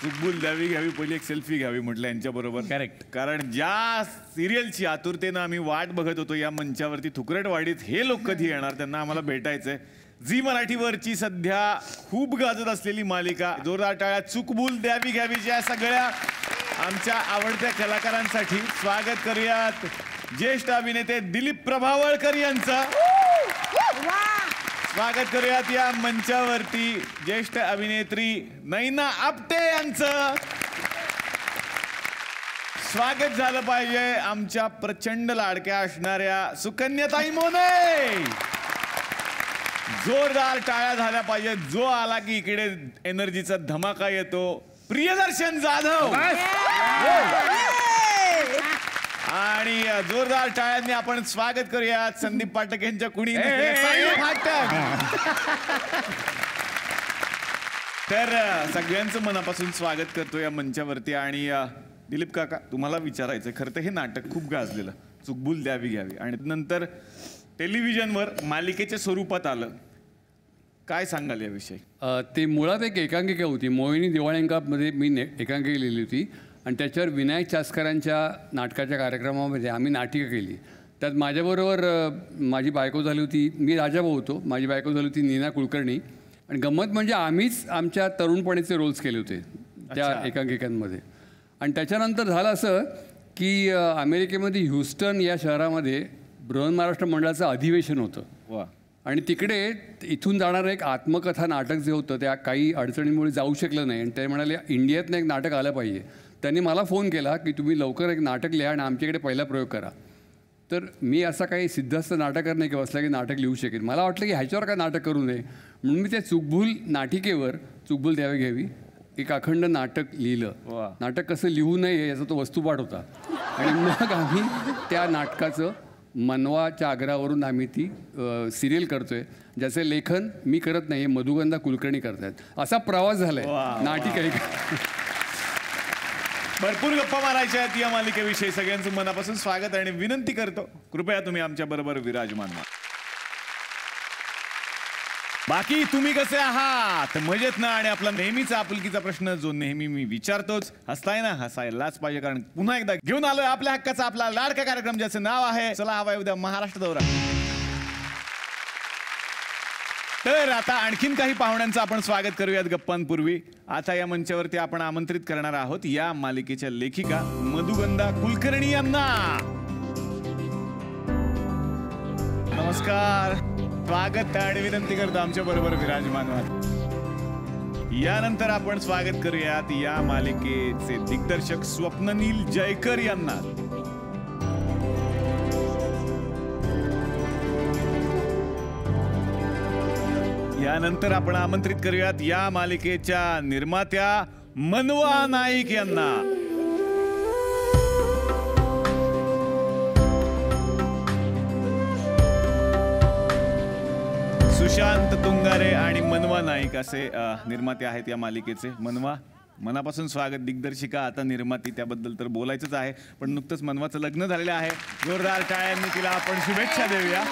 चुकबुल द्यावी घ्यावी पहिली एक सेल्फी घ्यावी म्हटलं यांच्या बरोबर. करेक्ट. कारण ज्या सिरियलची आतुरतेनं आम्ही वाट बघत होतो या मंचावरती थुकरटवाडीत हे लोक कधी येणार, त्यांना आम्हाला भेटायचंय. झी मराठीवरची सध्या खूप गाजत असलेली मालिका जोरदार टाळ्या चुकबुल द्यावी घ्यावीच्या सगळ्या आमच्या आवडत्या कलाकारांसाठी स्वागत करूयात ज्येष्ठ अभिनेते दिलीप प्रभावळकर यांचं. स्वागत करूयात या मंचावरती ज्येष्ठ अभिनेत्री नैना आपटे यांचं. स्वागत झालं पाहिजे आमच्या प्रचंड लाडक्या असणाऱ्या सुकन्याताई मोने. जोरदार टाळ्या झाल्या पाहिजे. जो आला की इकडे एनर्जीचा धमाका येतो. प्रियदर्शन जाधव. आणि जोरदार टाळ्यांनी आपण स्वागत करूयात संदीप पाठक यांच्या कुणी फाटक. तर सगळ्यांचं मनापासून स्वागत करतो या मंचावरती. आणि दिलीप काका, तुम्हाला विचारायचं, खरं तर हे नाटक खूप गाजलेलं चुकबुल द्यावी घ्यावी आणि नंतर टेलिव्हिजनवर मालिकेच्या स्वरूपात आलं. काय सांगाल याविषयी? ते मुळात एक एकांकिका होती. मोहिनी दिवाळ्यांकामध्ये मी एकांकिका लिहिली होती आणि त्याच्यावर विनायक चास्करांच्या नाटकाच्या कार्यक्रमामध्ये आम्ही नाटिका केली. त्यात माझ्याबरोबर माझी बायको झाली होती, मी राजाभाऊ होतो, माझी बायको झाली होती नीना कुलकर्णी. आणि गंमत म्हणजे आम्हीच आमच्या तरुणपणीचे रोल्स केले होते त्या एकांकिकांमध्ये. आणि त्याच्यानंतर झालं असं की अमेरिकेमध्ये ह्युस्टन या शहरामध्ये बृहन्महाराष्ट्र मंडळाचं अधिवेशन होतं. वा. आणि तिकडे इथून जाणारं एक आत्मकथा नाटक जे होतं त्या काही अडचणींमुळे जाऊ शकलं नाही आणि ते म्हणाले इंडियातनं एक नाटक आलं पाहिजे. त्यांनी मला फोन केला की तुम्ही लवकर एक नाटक लिहा आणि आमच्याकडे पहिला प्रयोग करा. तर मी असा काही सिद्धस्त नाटककार नाही की बसला की नाटक लिहू शकेन. मला वाटलं की ह्याच्यावर काय नाटक करू नये म्हणून मी त्या चुकबुल नाटिकेवर चुकबुल द्यावी घ्यावी एक अखंड नाटक लिहिलं. नाटक कसं लिहू नये याचा तो वस्तुपाठ होता. आणि मग आम्ही त्या नाटकाचं मनवाच्या आग्रहावरून आम्ही ती सिरियल करतोय, ज्याचे लेखन मी करत नाही, मधुगंधा कुलकर्णी करतायत. असा प्रवास झालाय नाटिका. भरपूर गप्पा मारायच्या आहेत या मालिकेविषयी. सगळ्यांचं मनापासून स्वागत आणि विनंती करतो कृपया तुम्ही आमच्या बरोबर विराजमान व्हा. बाकी तुम्ही कसे आहात? मजेत ना? आणि आपला नेहमीचा आपुलकीचा प्रश्न जो नेहमी मी विचारतोच, हसताय ना? हसायलाच पाहिजे, कारण पुन्हा एकदा घेऊन आलोय आपल्या हक्काचा आपला लाडका कार्यक्रम ज्याचं नाव आहे चला हवा उद्या महाराष्ट्र दौरा. तर आता आणखीन काही पाहुण्यांचं आपण स्वागत करूयात गप्पांपूर्वी. आता या मंचावरती आपण आमंत्रित करणार आहोत या मालिकेच्या लेखिका मधुगंधा कुलकर्णी यांना. नमस्कार, स्वागत आणि विनंती करतो आमच्या बरोबर विराजमान व्हा. यानंतर आपण स्वागत करूयात या मालिकेचे दिग्दर्शक स्वप्ननील जयकर यांना. यानंतर आपण आमंत्रित करूयात या मालिकेच्या निर्मात्या मनवा नाईक यांना. सुशांत तुंगारे आणि मनवा नाईक असे निर्माते आहेत या मालिकेचे. मनवा, मनापासून स्वागत. दिग्दर्शिका आता निर्माती, त्याबद्दल तर बोलायचंच आहे, पण नुकतंच मनवाचं लग्न झालेलं आहे. जोरदार टाळ्यांनी तिला आपण शुभेच्छा देऊया.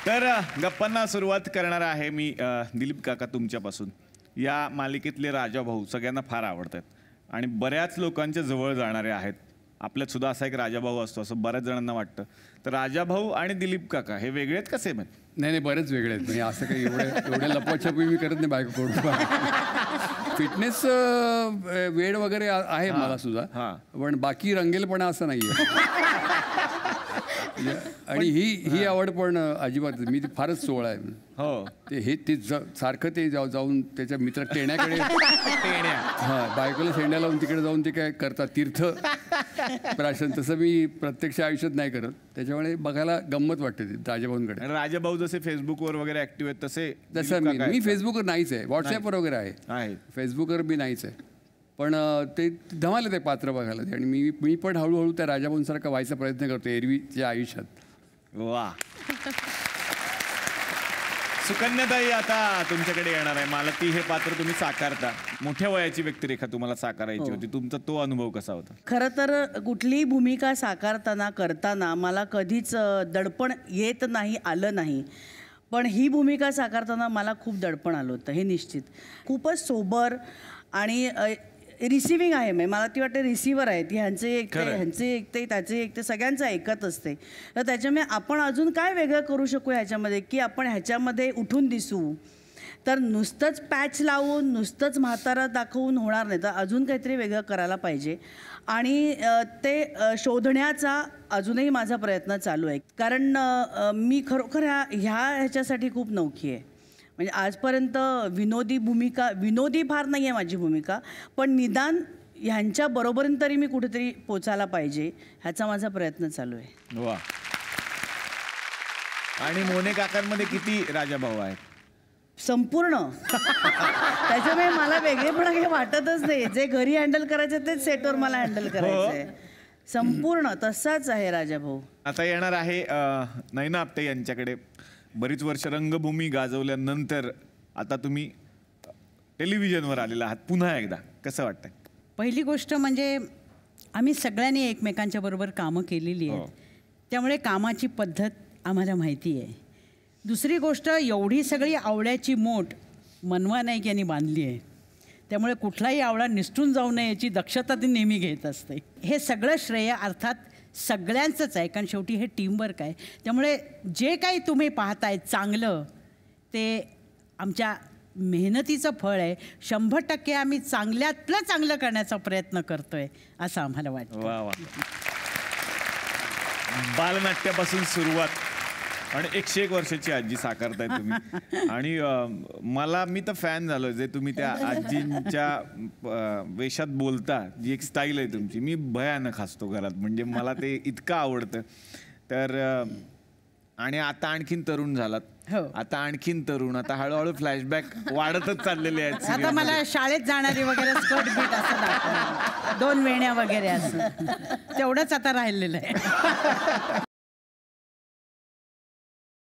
तर गप्पांना सुरुवात करणार आहे मी. दिलीप काका, तुमच्यापासून. या मालिकेतले राजाभाऊ सगळ्यांना फार आवडतात आणि बऱ्याच लोकांच्या जवळ जाणारे आहेत. आपल्यात सुद्धा असा एक राजाभाऊ असतो असं बऱ्याच जणांना वाटतं. तर राजाभाऊ आणि दिलीप काका हे वेगळे आहेत का सेम आहेत? नाही, बरेच वेगळे आहेत. म्हणजे असं काही एवढे लपवाछपवी मी करत नाही बायको कडून. फिटनेस वेळ वगैरे आहे मला सुद्धा, पण बाकी रंगेलपणा असं नाहीये. आणि ही आवड पण अजिबात मी फारच सोहळा आहे. हो, ते सारखं ते जाऊन त्याच्या मित्र टेण्याकडे बायकोला शेंड्या लावून तिकडे जाऊन ते काय करतात तीर्थ प्राशन, तसं मी प्रत्यक्ष आयुष्यात नाही करत. त्याच्यामुळे बघायला गंमत वाटते राजाभाऊंकडे. राजाभाऊ जसे फेसबुकवर वगैरे ऍक्टिव्ह आहेत तसं मी फेसबुकवर नाहीच आहे. व्हॉट्सअपवर वगैरे आहे, फेसबुकवर मी नाहीच आहे. पण ते धमाल ते पात्र बघायला ते. आणि मी पण हळूहळू त्या राजाभाऊंसारखा व्हायचा प्रयत्न करतो एरवीच्या आयुष्यात. वा. सुकन्याताई, आता तुमच्याकडे येणार आहे. मालती हे पात्र तुम्ही साकारता. मोठ्या वयाची व्यक्तिरेखा तुम्हाला साकारायची होती. तुमचा तो अनुभव कसा होता? खरं तर कुठलीही भूमिका साकारताना करताना मला कधीच दडपण येत नाही, आलं नाही. पण ही भूमिका साकारताना मला खूप दडपण आलं होतं, हे निश्चित. खूपच सोबर आणि रिसिव्हिंग आहे. मला ती वाटते रिसिव्हर आहे ती. ह्यांचे ऐकते, ह्यांचे ऐकते, त्याचे ऐकते, सगळ्यांचं ऐकत असते. तर त्याच्यामुळे आपण अजून काय वेगळं करू शकू ह्याच्यामध्ये, की आपण ह्याच्यामध्ये उठून दिसू. तर नुसतंच पॅच लावून, नुसतंच म्हातारा दाखवून होणार नाही, तर अजून काहीतरी वेगळं करायला पाहिजे. आणि ते शोधण्याचा अजूनही माझा प्रयत्न चालू आहे. कारण मी खरोखर ह्याच्यासाठी खूप नवखी आहे. म्हणजे आजपर्यंत विनोदी फार नाही आहे माझी भूमिका, पण निदान ह्यांच्या बरोबरीने तरी मी कुठेतरी पोचायला पाहिजे, ह्याचा माझा प्रयत्न चालू आहे. वा. आणि मोने काकांमध्ये किती राजाभाऊ आहेत? संपूर्ण. त्याच्यामुळे मला वेगळेपणा काही वाटतच नाही. जे घरी हँडल करायचं तेच सेटवर मला हँडल करायचं आहे. संपूर्ण तसाच आहे राजाभाऊ. आता येणार आहे नयना आपटे यांच्याकडे. बरीच वर्ष रंगभूमी गाजवल्यानंतर आता तुम्ही टेलिव्हिजनवर आलेला आहात पुन्हा एकदा. कसं वाटतंय? पहिली गोष्ट म्हणजे आम्ही सगळ्यांनी एकमेकांच्या बरोबर कामं केलेली आहेत, त्यामुळे कामाची पद्धत आम्हाला माहिती आहे. दुसरी गोष्ट, एवढी सगळी आवळ्याची मोठ मनवा नाईक यांनी बांधली आहे, त्यामुळे कुठलाही आवळा निसटून जाऊ नये याची दक्षता ती नेहमी घेत असते. हे सगळं श्रेय अर्थात सगळ्यांचंच आहे, कारण शेवटी हे टीमवर्क आहे. त्यामुळे जे काही तुम्ही पाहताय चांगलं, ते आमच्या मेहनतीचं फळ आहे. 100% आम्ही चांगल्यातलं चांगलं करण्याचा प्रयत्न करतोय असं आम्हाला वाटतं. वा वा. बालनाट्यापासून सुरुवात आणि 101 वर्षाची आजी साकारताय तुम्ही. आणि मी तर फॅन झालो जे तुम्ही त्या आजींच्या वेशात बोलता, जी एक स्टाईल आहे तुमची. मी भयानक हसतो घरात, म्हणजे मला ते इतकं आवडतं. तर आणि आता आणखीन तरुण झालात. आता आणखीन तरुण, आता हळूहळू फ्लॅशबॅक वाढतच चाललेले आहेत. आता मला शाळेत जाणारी वगैरे स्कर्ट बीट असं दाखवणार, 2 वेण्या वगैरे असं, तेवढंच आता राहिलेलं आहे.